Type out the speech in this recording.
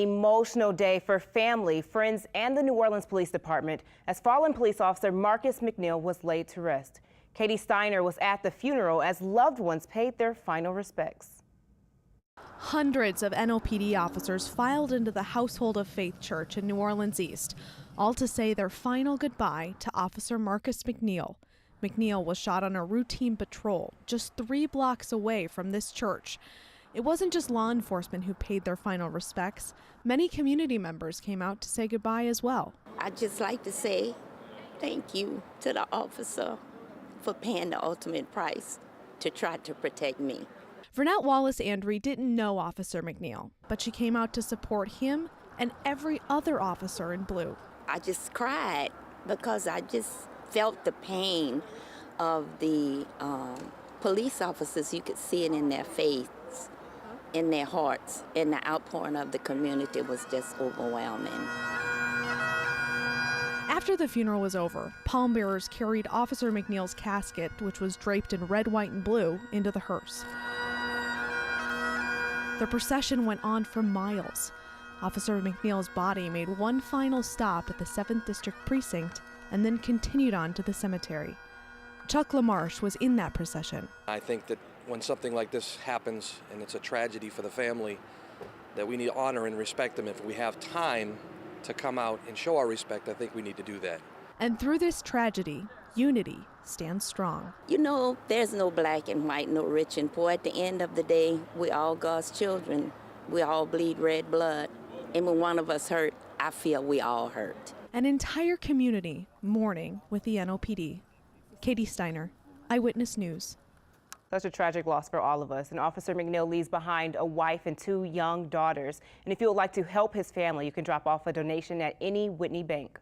Emotional day for family, friends, and the New Orleans Police Department as fallen police officer Marcus McNeil was laid to rest. Katie Steiner was at the funeral as loved ones paid their final respects. Hundreds of NOPD officers filed into the Household of Faith Church in New Orleans East, all to say their final goodbye to Officer Marcus McNeil. McNeil was shot on a routine patrol just 3 blocks away from this church. It wasn't just law enforcement who paid their final respects. Many community members came out to say goodbye as well. I'd just like to say thank you to the officer for paying the ultimate price to try to protect me. Vernette Wallace-Andry didn't know Officer McNeil, but she came out to support him and every other officer in blue. I just cried because I just felt the pain of the police officers. You could see it in their face, in their hearts, and the outpouring of the community was just overwhelming. After the funeral was over, pallbearers carried Officer McNeil's casket, which was draped in red, white, and blue, into the hearse. The procession went on for miles. Officer McNeil's body made one final stop at the 7th District Precinct and then continued on to the cemetery. Chuck LaMarche was in that procession. I think that when something like this happens and it's a tragedy for the family, that we need to honor and respect them. If we have time to come out and show our respect, I think we need to do that. And through this tragedy, unity stands strong. You know, there's no black and white, no rich and poor. At the end of the day, we all God's children. We all bleed red blood. And when one of us hurt, I feel we all hurt. An entire community mourning with the NOPD. Katie Steiner, Eyewitness News. Such a tragic loss for all of us. And Officer McNeil leaves behind a wife and 2 young daughters. And if you would like to help his family, you can drop off a donation at any Whitney bank.